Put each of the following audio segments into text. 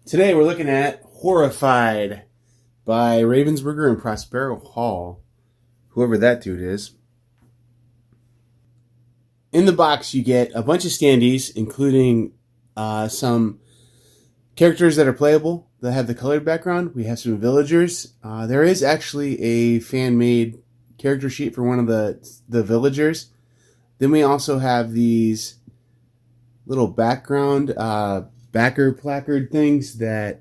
Today we're looking at Horrified by Ravensburger and Prospero Hall, whoever that dude is. In the box you get a bunch of standees, including some characters that are playable that have the colored background. We have some villagers. There is actually a fan-made character sheet for one of the villagers. Then we also have these little background backer placard things that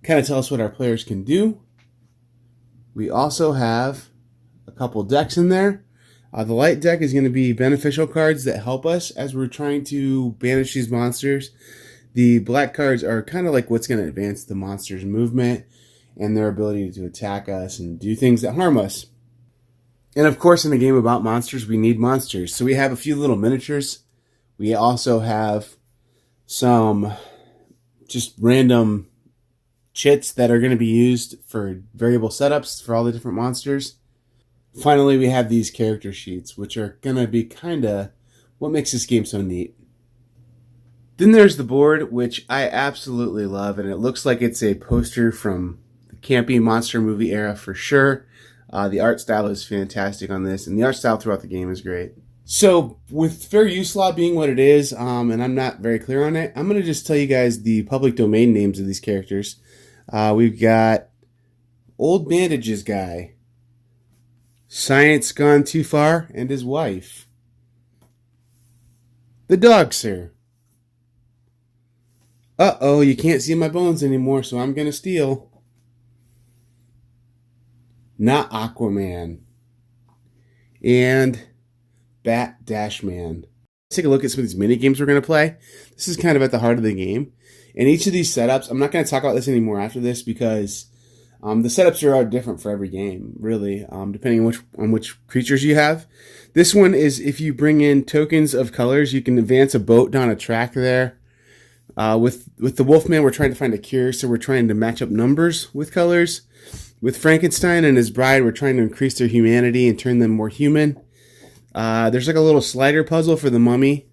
kind of tell us what our players can do. We also have a couple decks in there. The light deck is going to be beneficial cards that help us as we're trying to banish these monsters. The black cards are kind of like what's going to advance the monster's movement and their ability to attack us and do things that harm us. And of course, in a game about monsters, we need monsters. So we have a few little miniatures. We also have some just random chits that are going to be used for variable setups for all the different monsters. Finally, we have these character sheets, which are going to be kind of what makes this game so neat. Then there's the board, which I absolutely love, and it looks like it's a poster from the campy monster movie era for sure. The art style is fantastic on this, and the art style throughout the game is great. So, with fair use law being what it is, and I'm not very clear on it, I'm going to just tell you guys the public domain names of these characters. We've got Old Bandages Guy, Science Gone Too Far, and his wife. The Dog Sir. Uh-oh, you can't see my bones anymore, so I'm going to steal. Not Aquaman. And Bat Dash Man. Let's take a look at some of these mini games we're going to play. This is kind of at the heart of the game. And each of these setups, I'm not going to talk about this anymore after this because the setups are all different for every game, really, depending on which creatures you have. This one is if you bring in tokens of colors, you can advance a boat down a track there. With the Wolfman, we're trying to find a cure, so we're trying to match up numbers with colors. With Frankenstein and his bride, we're trying to increase their humanity and turn them more human. There's like a little slider puzzle for the mummy.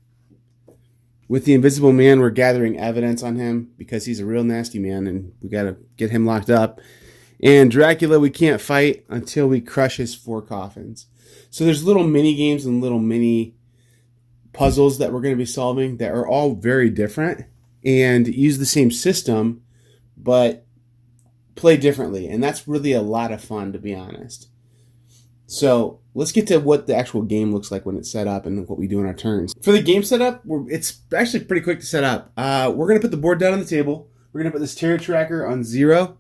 With the Invisible Man, we're gathering evidence on him because he's a real nasty man and we got to get him locked up. And Dracula, we can't fight until we crush his 4 coffins. So there's little mini games and little mini puzzles that we're going to be solving that are all very different and use the same system, but play differently. And that's really a lot of fun, to be honest. So let's get to what the actual game looks like when it's set up and what we do in our turns. For the game setup, it's actually pretty quick to set up. We're going to put the board down on the table. We're going to put this terror tracker on 0.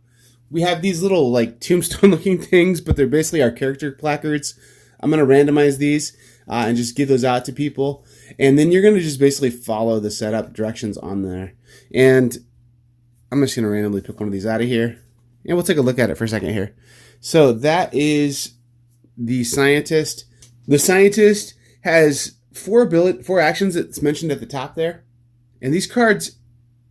We have these little like tombstone looking things, but they're basically our character placards. I'm going to randomize these and just give those out to people. And then you're going to just basically follow the setup directions on there. And I'm just going to randomly pick one of these out of here. And we'll take a look at it for a second here. So that is the scientist. The scientist has 4 actions that's mentioned at the top there. And these cards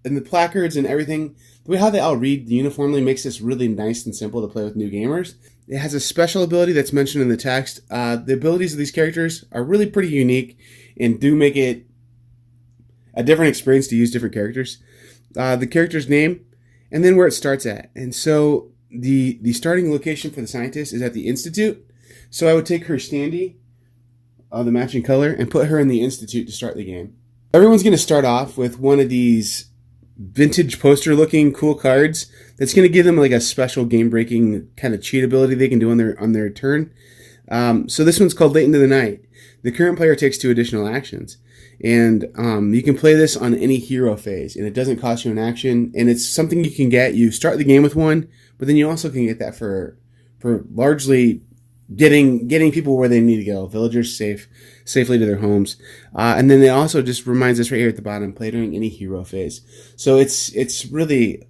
and the placards and everything, the way how they all read uniformly makes this really nice and simple to play with new gamers. It has a special ability that's mentioned in the text. The abilities of these characters are really pretty unique and do make it a different experience to use different characters. The character's name and then where it starts at. And so the starting location for the scientist is at the Institute. So I would take her standee, the matching color, and put her in the Institute to start the game. Everyone's going to start off with one of these vintage poster looking cool cards that's going to give them like a special game breaking kind of cheat ability they can do on their turn. So this one's called Layton to the Night. The current player takes 2 additional actions. And you can play this on any hero phase, and it doesn't cost you an action, and it's something you can get. You start the game with one, but then you also can get that for largely getting people where they need to go, villagers safely to their homes. And then it also just reminds us right here at the bottom, play during any hero phase. So it's really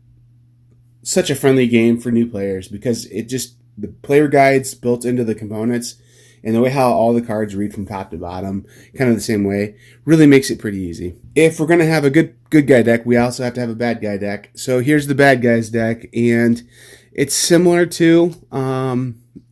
such a friendly game for new players because the player guide's built into the components, and the way how all the cards read from top to bottom, kind of the same way, really makes it pretty easy. If we're going to have a good guy deck, we also have to have a bad guy deck. So here's the bad guys deck, and it's similar to,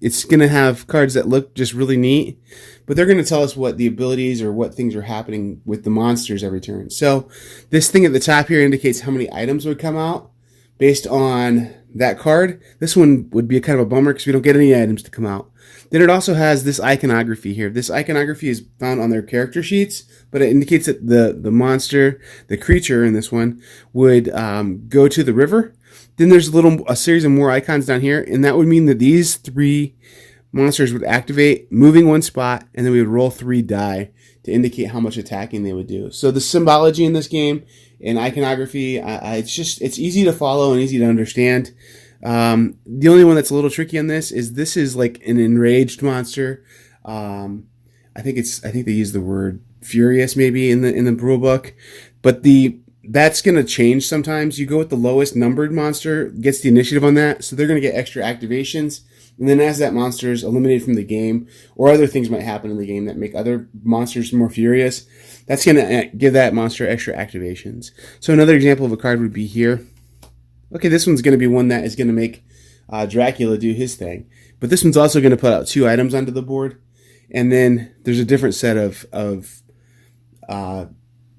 it's going to have cards that look just really neat, but they're going to tell us what the abilities or what things are happening with the monsters every turn. So this thing at the top here indicates how many items would come out. based on that card. This one would be a kind of a bummer because we don't get any items to come out. Then it also has this iconography here. This iconography is found on their character sheets, but it indicates that the monster, the creature in this one, would go to the river. Then there's a series of more icons down here, and that would mean that these 3 monsters would activate, moving 1 spot, and then we would roll 3 die to indicate how much attacking they would do. So the symbology in this game and iconography, it's easy to follow and easy to understand. The only one that's a little tricky on this is like an enraged monster. I think they use the word furious maybe in the rule book, but that's going to change sometimes. You go with the lowest numbered monster, gets the initiative on that, so they're going to get extra activations. And then as that monster is eliminated from the game, or other things might happen in the game that make other monsters more furious, that's going to give that monster extra activations. So another example of a card would be here. Okay, this one's going to be one that is going to make Dracula do his thing. But this one's also going to put out 2 items onto the board. And then there's a different set of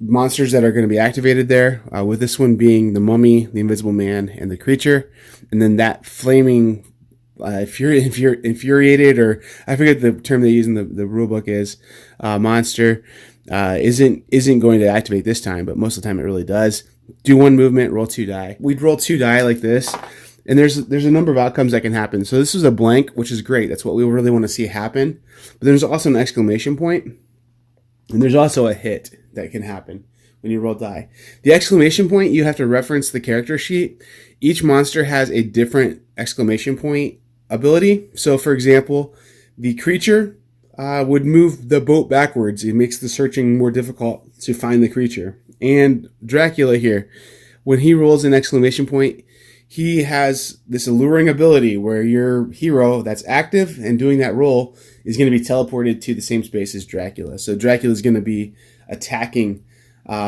monsters that are going to be activated there, with this one being the mummy, the invisible man, and the creature. And then that flaming infuriated, or I forget the term they use in the rulebook is, monster, isn't going to activate this time, but most of the time it really does. Do 1 movement, roll 2 die. We'd roll 2 die like this, and there's a number of outcomes that can happen. So this is a blank, which is great. That's what we really want to see happen. But there's also an exclamation point, and there's also a hit that can happen when you roll die. The exclamation point, you have to reference the character sheet. Each monster has a different exclamation point ability. So for example, the creature would move the boat backwards. It makes the searching more difficult to find the creature. And Dracula here, when he rolls an exclamation point, he has this alluring ability where your hero that's active and doing that roll is going to be teleported to the same space as Dracula. So Dracula is going to be attacking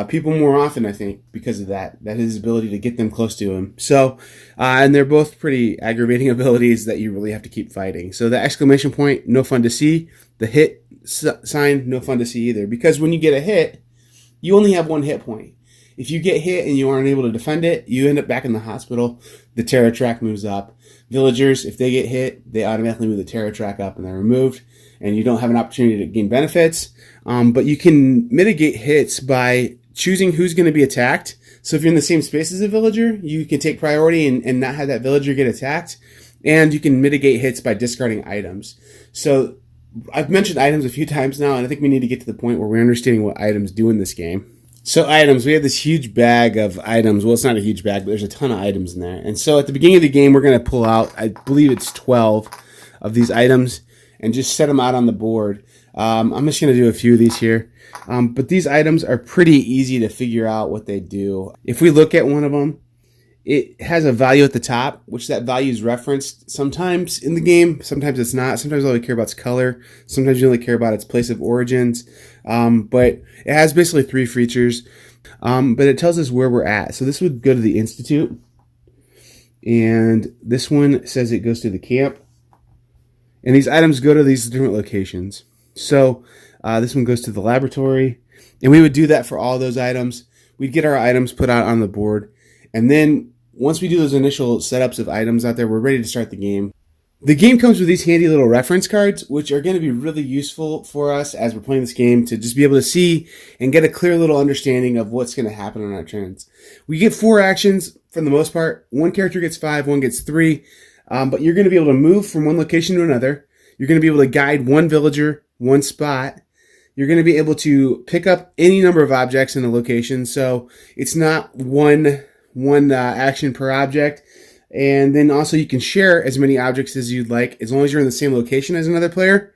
people more often, I think, because of that his ability to get them close to him. So, and they're both pretty aggravating abilities that you really have to keep fighting. So the exclamation point, no fun to see. The hit sign, no fun to see either. Because when you get a hit, you only have 1 hit point. If you get hit and you aren't able to defend it, you end up back in the hospital. The terror track moves up. Villagers, if they get hit, they automatically move the terror track up and they're removed. And you don't have an opportunity to gain benefits. But you can mitigate hits by choosing who's going to be attacked. So if you're in the same space as a villager, you can take priority and not have that villager get attacked. And you can mitigate hits by discarding items. So I've mentioned items a few times now, and I think we need to get to the point where we're understanding what items do in this game. So items, we have this huge bag of items. Well, it's not a huge bag, but there's a ton of items in there. And so at the beginning of the game, we're going to pull out, I believe it's 12 of these items, and just set them out on the board. I'm just going to do a few of these here. But these items are pretty easy to figure out what they do. If we look at one of them, it has a value at the top, which that value is referenced sometimes in the game. Sometimes it's not. Sometimes all we care about is color. Sometimes you only care about its place of origins. But it has basically 3 features. But it tells us where we're at. So this would go to the Institute. And this one says it goes to the camp. And these items go to these different locations. So this one goes to the laboratory. And we would do that for all those items. We'd get our items put out on the board. And then once we do those initial setups of items out there, we're ready to start the game. The game comes with these handy little reference cards, which are going to be really useful for us as we're playing this game to just be able to see and get a clear little understanding of what's going to happen on our turns. We get 4 actions for the most part. One character gets 5, one gets 3. But you're going to be able to move from one location to another. You're going to be able to guide one villager, one spot. You're going to be able to pick up any number of objects in a location. So it's not one action per object. And then also you can share as many objects as you'd like, as long as you're in the same location as another player.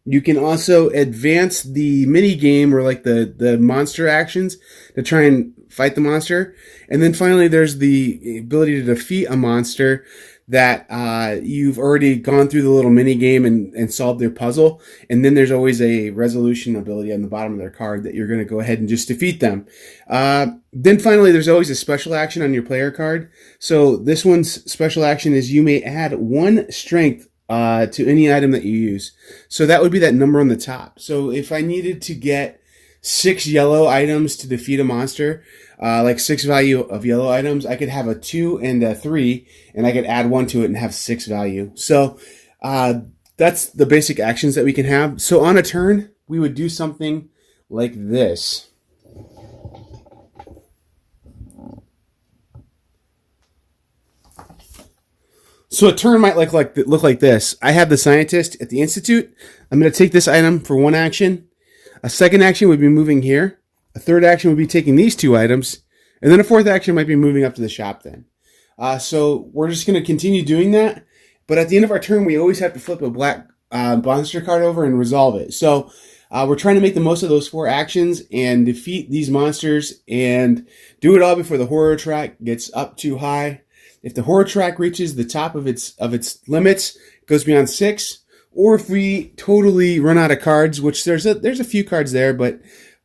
You can also advance the mini game or like the monster actions to try and fight the monster. And then finally there's the ability to defeat a monster that you've already gone through the little mini game and solved their puzzle. And then there's always a resolution ability on the bottom of their card that you're going to go ahead and just defeat them. Then finally, there's always a special action on your player card. So this one's special action is you may add 1 strength to any item that you use. So that would be that number on the top. So if I needed to get 6 yellow items to defeat a monster, like 6 value of yellow items, I could have a 2 and a 3, and I could add 1 to it and have 6 value. So that's the basic actions that we can have. So on a turn, we would do something like this. So a turn might look like this. I have the scientist at the Institute. I'm going to take this item for 1 action. A second action would be moving here. A third action would be taking these 2 items. And then a fourth action might be moving up to the shop then. So we're just going to continue doing that. But at the end of our turn, we always have to flip a black monster card over and resolve it. So we're trying to make the most of those 4 actions and defeat these monsters and do it all before the horror track gets up too high. If the horror track reaches the top of its limits, it goes beyond 6, or if we totally run out of cards, which there's a few cards there, but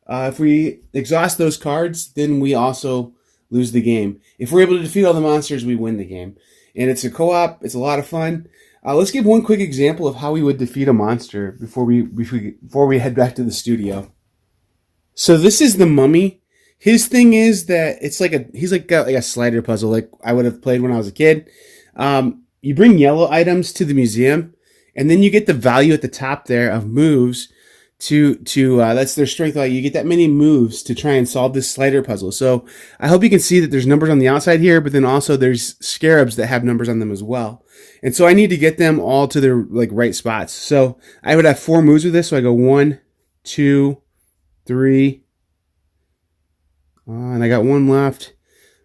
if we exhaust those cards, then we also lose the game. If we're able to defeat all the monsters, we win the game. And it's a co-op. It's a lot of fun. Let's give one quick example of how we would defeat a monster before we head back to the studio. So this is the mummy. His thing is that he's got like a slider puzzle like I would have played when I was a kid. You bring yellow items to the museum, and then you get the value at the top there of moves to that's their strength value. You get that many moves to try and solve this slider puzzle. So I hope you can see that there's numbers on the outside here, but then also there's scarabs that have numbers on them as well. And so I need to get them all to their right spots. So I would have 4 moves with this. So I go 1, 2, 3. And I got 1 left.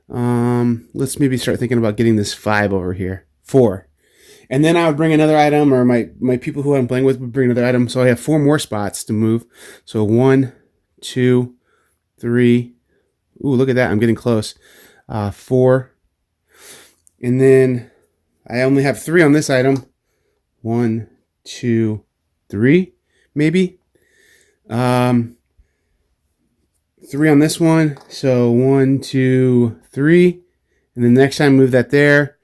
Let's maybe start thinking about getting this 5 over here. 4. And then I would bring another item, or my people who I'm playing with would bring another item. So I have 4 more spots to move. So 1, 2, 3. Ooh, look at that. I'm getting close. 4. And then I only have 3 on this item. 1, 2, 3, maybe. 3 on this one. So 1, 2, 3. And then next time move that there.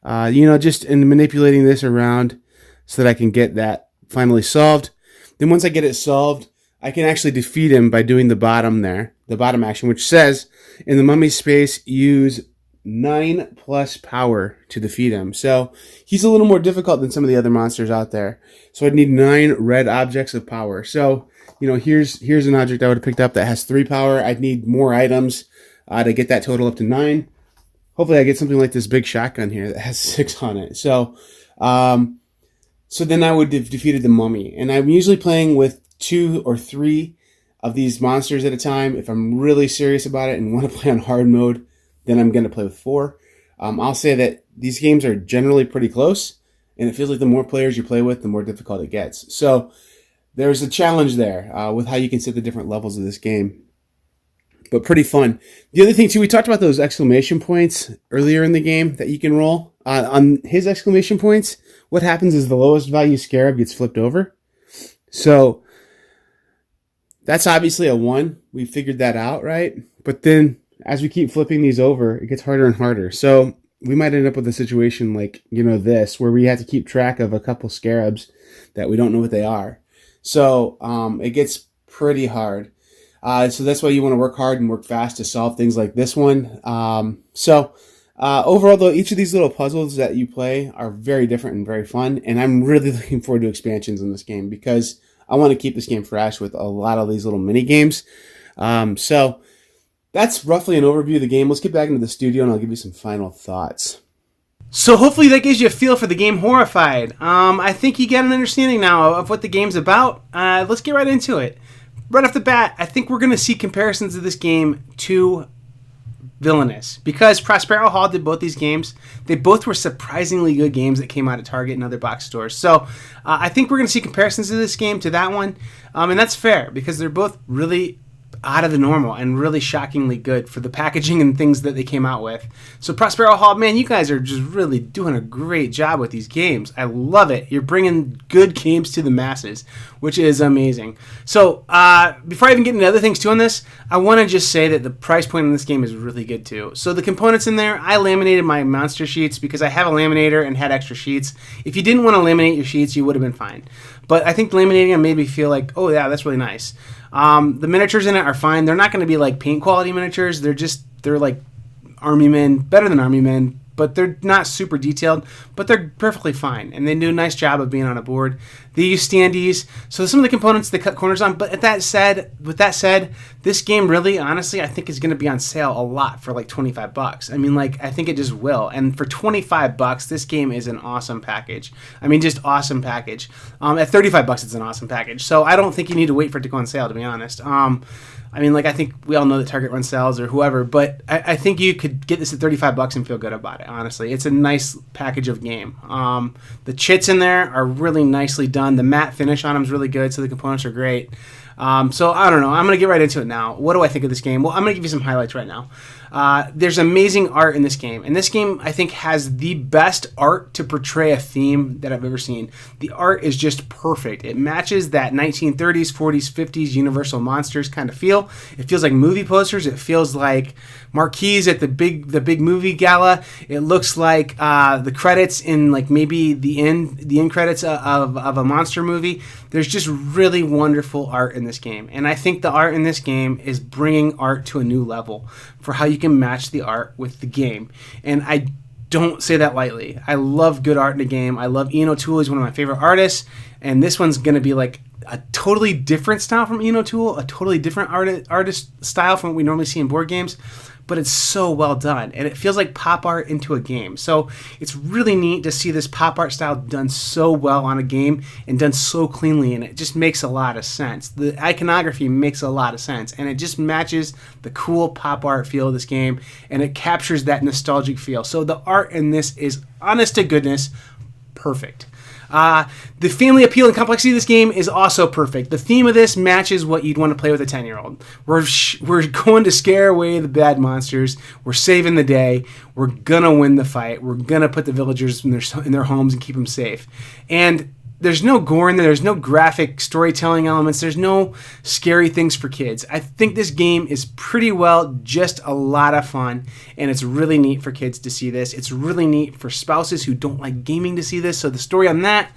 Just in manipulating this around so that I can get that finally solved. Then once I get it solved, I can actually defeat him by doing the bottom there. The bottom action, which says in the mummy space, use 9 plus power to defeat him. So he's a little more difficult than some of the other monsters out there. So I'd need 9 red objects of power. So here's an object I would have picked up that has 3 power. I'd need more items to get that total up to 9. Hopefully I get something like this big shotgun here that has 6 on it. So then I would have defeated the mummy. And I'm usually playing with 2 or 3 of these monsters at a time. If I'm really serious about it and want to play on hard mode, then I'm going to play with 4. I'll say that these games are generally pretty close, and it feels like the more players you play with, the more difficult it gets. So there's a challenge there with how you can set the different levels of this game. But pretty fun. The other thing, too, we talked about those exclamation points earlier in the game that you can roll. On his exclamation points, what happens is the lowest value scarab gets flipped over. So that's obviously a 1. We figured that out, right? But then as we keep flipping these over, it gets harder and harder. So we might end up with a situation like, this, where we have to keep track of a couple scarabs that we don't know what they are. So it gets pretty hard. So that's why you want to work hard and work fast to solve things like this one. Overall, though, each of these little puzzles that you play are very different and very fun. And I'm really looking forward to expansions in this game because I want to keep this game fresh with a lot of these little mini games. So that's roughly an overview of the game. Let's get back into the studio and I'll give you some final thoughts. So hopefully that gives you a feel for the game Horrified. I think you get an understanding now of what the game's about. Let's get right into it. Right off the bat, I think we're going to see comparisons of this game to Villainous. Because Prospero Hall did both these games, they both were surprisingly good games that came out at Target and other box stores. So I think we're going to see comparisons of this game to that one. And that's fair because they're both really out of the normal and really shockingly good for the packaging and things that they came out with. So Prospero Hall, man, you guys are just really doing a great job with these games. I love it. You're bringing good games to the masses, which is amazing. So before I even get into other things too on this, I want to just say that the price point in this game is really good too. So the components in there, I laminated my monster sheets because I have a laminator and had extra sheets. If you didn't want to laminate your sheets, you would have been fine. But I think laminating them made me feel like, oh yeah, that's really nice. The miniatures in it are fine. They're not going to be like paint quality miniatures. They're like army men, better than army men, but they're not super detailed, but they're perfectly fine. And they do a nice job of being on a board. They use standees, so some of the components they cut corners on. But with that said, this game really, honestly, I think is going to be on sale a lot for like $25. I mean, like, I think it just will. And for $25, this game is an awesome package. I mean, just awesome package. At $35, it's an awesome package. So I don't think you need to wait for it to go on sale, to be honest. I mean, like, I think we all know that Target runs sales or whoever, but I think you could get this at $35 and feel good about it, honestly. It's a nice package of game. The chits in there are really nicely done. The matte finish on them is really good, so the components are great. So, I don't know. I'm going to get right into it now. What do I think of this game? Well, I'm going to give you some highlights right now. There's amazing art in this game. And this game, I think, has the best art to portray a theme that I've ever seen. The art is just perfect. It matches that 1930s, 40s, 50s Universal Monsters kind of feel. It feels like movie posters. It feels like marquees at the big movie gala. It looks like the credits in like maybe the end credits of a monster movie. There's just really wonderful art in this game. And I think the art in this game is bringing art to a new level for how you can match the art with the game. And I don't say that lightly. I love good art in a game. I love Ian O'Toole. He's one of my favorite artists. And this one's going to be like a totally different style from Ian O'Toole, a totally different artist style from what we normally see in board games. But it's so well done, and it feels like pop art into a game. So it's really neat to see this pop art style done so well on a game and done so cleanly, and it just makes a lot of sense. The iconography makes a lot of sense, and it just matches the cool pop art feel of this game, and it captures that nostalgic feel. So the art in this is, honest to goodness, perfect. The family appeal and complexity of this game is also perfect. The theme of this matches what you'd want to play with a 10-year-old. We're going to scare away the bad monsters. We're saving the day. We're going to win the fight. We're going to put the villagers in their homes and keep them safe. And there's no gore in there. There's no graphic storytelling elements. There's no scary things for kids. I think this game is pretty well just a lot of fun, and it's really neat for kids to see this. It's really neat for spouses who don't like gaming to see this. So the story on that,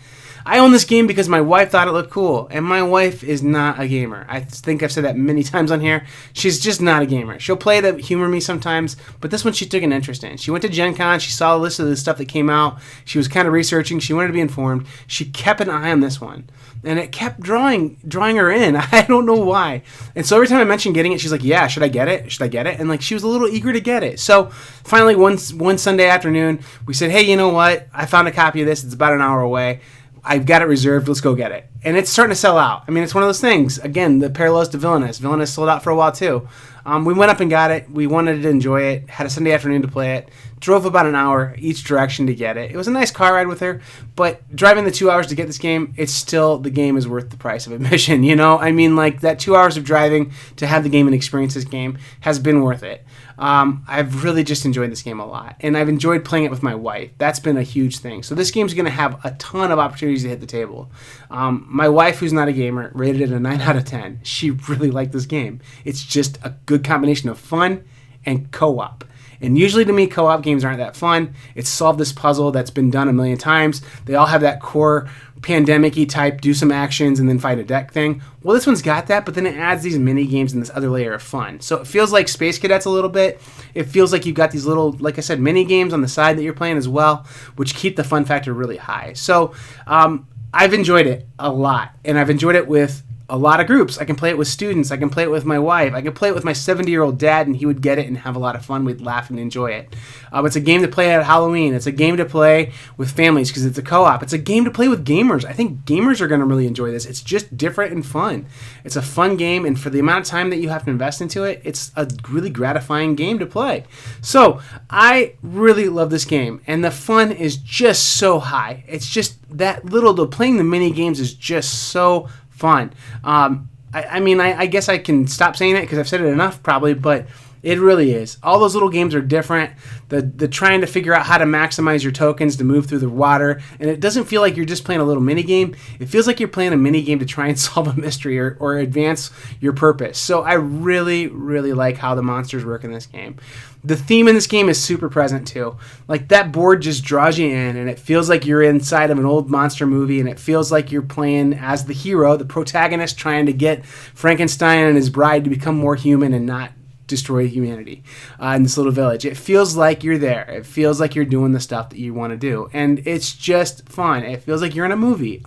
I own this game because my wife thought it looked cool, and my wife is not a gamer. I think I've said that many times on here. She's just not a gamer. She'll play to humor me sometimes, but this one she took an interest in. She went to Gen Con. She saw a list of the stuff that came out. She was kind of researching. She wanted to be informed. She kept an eye on this one, and it kept drawing her in. I don't know why. And so every time I mentioned getting it, she's like, yeah, should I get it? Should I get it? And like, she was a little eager to get it. So finally, one Sunday afternoon, we said, hey, you know what? I found a copy of this. It's about an hour away. I've got it reserved. Let's go get it. And it's starting to sell out. I mean, it's one of those things. Again, the parallels to Villainous. Villainous sold out for a while, too. We went up and got it. We wanted to enjoy it. Had a Sunday afternoon to play it. Drove about an hour each direction to get it. It was a nice car ride with her. But driving the 2 hours to get this game, the game is worth the price of admission, you know? I mean, like, that 2 hours of driving to have the game and experience this game has been worth it. I've really just enjoyed this game a lot, and I've enjoyed playing it with my wife. That's been a huge thing. So this game's going to have a ton of opportunities to hit the table. My wife, who's not a gamer, rated it a 9 out of 10. She really liked this game. It's just a good combination of fun and co-op. And usually to me, co-op games aren't that fun. It's solve this puzzle that's been done a million times. They all have that core pandemic-y type, do some actions and then fight a deck thing. Well, this one's got that, but then it adds these mini games and this other layer of fun. So it feels like Space Cadets a little bit. It feels like you've got these little, like I said, mini games on the side that you're playing as well, which keep the fun factor really high. So I've enjoyed it a lot, and I've enjoyed it with a lot of groups. I can play it with students. I can play it with my wife. I can play it with my 70-year-old dad, and he would get it and have a lot of fun. We'd laugh and enjoy it. It's a game to play at Halloween. It's a game to play with families because it's a co-op. It's a game to play with gamers. I think gamers are going to really enjoy this. It's just different and fun. It's a fun game, and for the amount of time that you have to invest into it, it's a really gratifying game to play. So I really love this game, and the fun is just so high. It's just that playing the mini games is just so fun. I mean, I guess I can stop saying it because I've said it enough probably, but It really is. All those little games are different. The trying to figure out how to maximize your tokens to move through the water, and it doesn't feel like you're just playing a little mini game. It feels like you're playing a mini game to try and solve a mystery or advance your purpose. So I really, really like how the monsters work in this game. The theme in this game is super present too. Like that board just draws you in, and it feels like you're inside of an old monster movie, and it feels like you're playing as the hero, the protagonist, trying to get Frankenstein and his bride to become more human and not destroy humanity in this little village. It feels like you're there. It feels like you're doing the stuff that you want to do, and it's just fun. It feels like you're in a movie.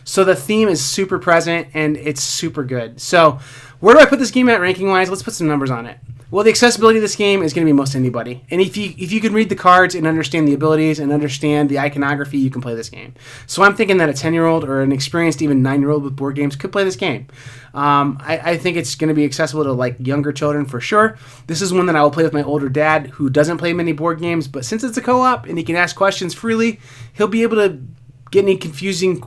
So the theme is super present, and it's super good. So where do I put this game at ranking wise? Let's put some numbers on it. Well, the accessibility of this game is going to be most anybody. And if you can read the cards and understand the abilities and understand the iconography, you can play this game. So I'm thinking that a 10-year-old or an experienced even 9-year-old with board games could play this game. I think it's going to be accessible to like younger children for sure. This is one that I will play with my older dad who doesn't play many board games, but since it's a co-op and he can ask questions freely, he'll be able to get any confusing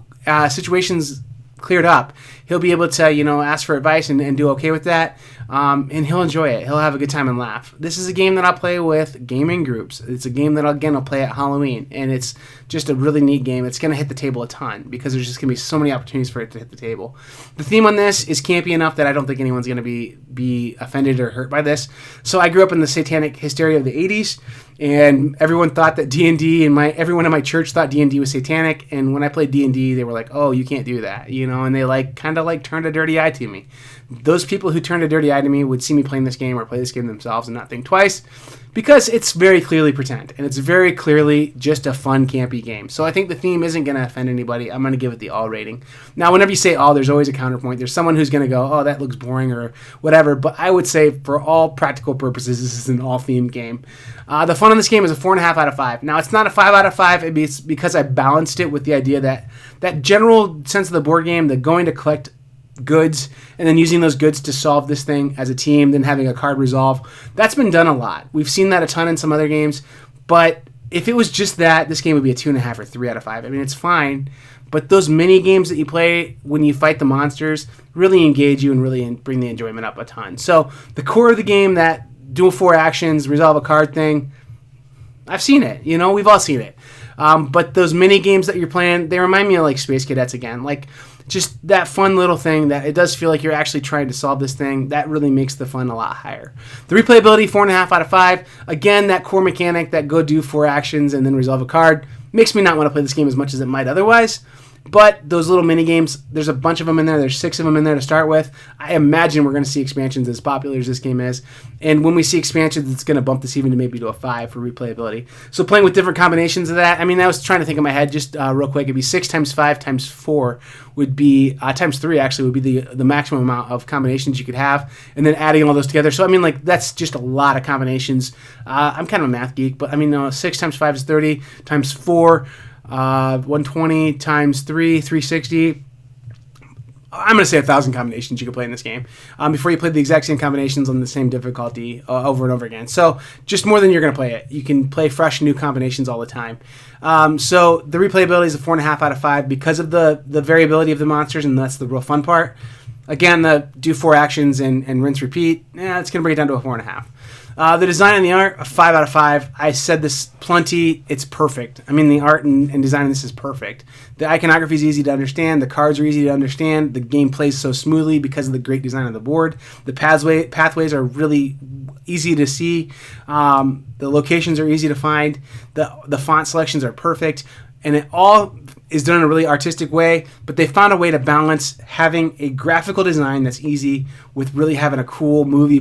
situations cleared up. He'll be able to, ask for advice and do okay with that. And he'll enjoy it. He'll have a good time and laugh. This is a game that I'll play with gaming groups. It's a game that, I'll play at Halloween. And it's just a really neat game. It's going to hit the table a ton because there's just going to be so many opportunities for it to hit the table. The theme on this is campy enough that I don't think anyone's going to be offended or hurt by this. So I grew up in the satanic hysteria of the 80s. And everyone thought that D&D, and everyone in my church thought D&D was satanic. And when I played D&D, they were like, "Oh, you can't do that," and they kind of turned a dirty eye to me. Those people who turned a dirty eye to me would see me playing this game or play this game themselves and not think twice, because it's very clearly pretend, and it's very clearly just a fun, campy game. So I think the theme isn't going to offend anybody. I'm going to give it the all rating. Now, whenever you say all, there's always a counterpoint. There's someone who's going to go, "Oh, that looks boring," or whatever. But I would say, for all practical purposes, this is an all-themed game. The fun on this game is a 4.5 out of 5. Now, it's not a 5 out of 5. It's because I balanced it with the idea that general sense of the board game, the going to collect goods and then using those goods to solve this thing as a team, then having a card resolve, that's been done a lot. We've seen that a ton in some other games, but if it was just that, this game would be a 2.5 or 3 out of 5. I mean, it's fine, but those mini games that you play when you fight the monsters really engage you and really bring the enjoyment up a ton. So the core of the game, that do 4 actions, resolve a card thing, I've seen it. We've all seen it. But those mini games that you're playing, they remind me of like Space Cadets again. Like just that fun little thing that it does feel like you're actually trying to solve this thing. That really makes the fun a lot higher. The replayability, 4.5 out of 5. Again, that core mechanic, that go do 4 actions and then resolve a card, makes me not want to play this game as much as it might otherwise. But those little mini games, there's a bunch of them in there. There's 6 of them in there to start with. I imagine we're going to see expansions as popular as this game is. And when we see expansions, it's going to bump this even to a 5 for replayability. So playing with different combinations of that, I was trying to think in my head just real quick. It'd be 6 times 5 times 4 would be, times 3 actually would be the maximum amount of combinations you could have. And then adding all those together. So that's just a lot of combinations. I'm kind of a math geek, but 6 times 5 is 30 times 4. 120 times 3, 360. I'm going to say 1,000 combinations you can play in this game before you play the exact same combinations on the same difficulty over and over again. So just more than you're going to play it. You can play fresh new combinations all the time. So the replayability is a 4.5 out of 5 because of the variability of the monsters, and that's the real fun part. Again, the do 4 actions and rinse repeat, it's going to bring it down to a 4.5. The design and the art, a 5 out of 5. I said this plenty. It's perfect. The art and design of this is perfect. The iconography is easy to understand. The cards are easy to understand. The game plays so smoothly because of the great design of the board. The pathways are really easy to see. The locations are easy to find. The font selections are perfect. And it all is done in a really artistic way, but they found a way to balance having a graphical design that's easy with really having a cool movie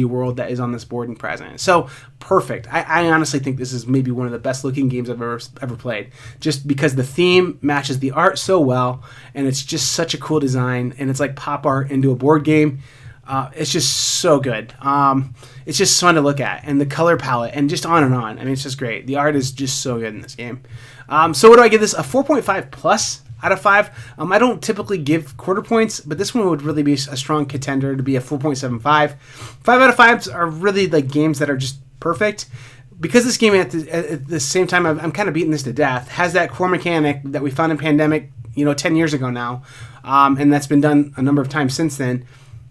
world that is on this board and present. So perfect. I honestly think this is maybe one of the best looking games I've ever played, just because the theme matches the art so well, and it's just such a cool design, and it's like pop art into a board game. It's just so good. It's just fun to look at, and the color palette, and just on and on. It's just great. The art is just so good in this game. So what do I give this? A 4.5 plus out of 5. I don't typically give quarter points, but this one would really be a strong contender to be a 4.75. 5 out of 5s are really like games that are just perfect. Because this game at the same time, I'm kind of beating this to death, has that core mechanic that we found in Pandemic, 10 years ago now, and that's been done a number of times since then.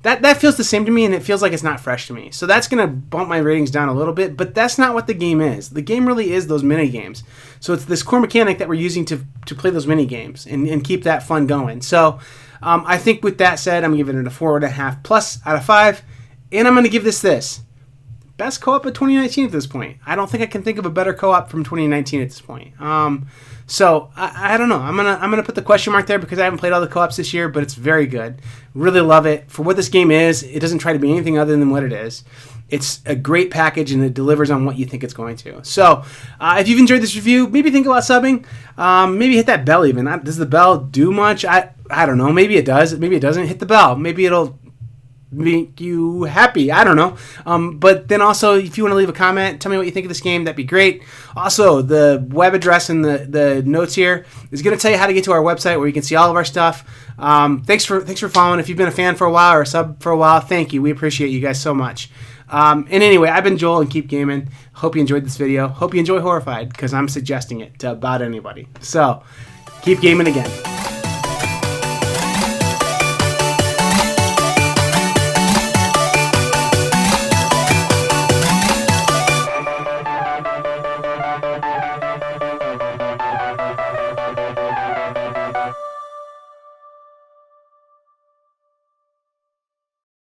That feels the same to me, and it feels like it's not fresh to me. So that's going to bump my ratings down a little bit, but that's not what the game is. The game really is those mini games. So it's this core mechanic that we're using to play those mini games and keep that fun going. So I think with that said, I'm giving it a 4.5 plus out of 5, and I'm going to give this. Best co-op of 2019 at this point. I don't think I can think of a better co-op from 2019 at this point. So I don't know. I'm gonna put the question mark there because I haven't played all the co-ops this year, but it's very good. Really love it for what this game is. It doesn't try to be anything other than what it is. It's a great package and it delivers on what you think it's going to. So if you've enjoyed this review, maybe think about subbing. Maybe hit that bell even. Does the bell do much? I don't know. Maybe it does. Maybe it doesn't. Hit the bell. Maybe it'll make you happy. I don't know. But then also, if you want to leave a comment, tell me what you think of this game. That'd be great. Also, the web address in the notes here is going to tell you how to get to our website where you can see all of our stuff. Thanks for following. If you've been a fan for a while or a sub for a while, thank you. We appreciate you guys so much. And anyway, I've been Joel and Keep Gaming. Hope you enjoyed this video. Hope you enjoy Horrified because I'm suggesting it to about anybody. So, keep gaming again.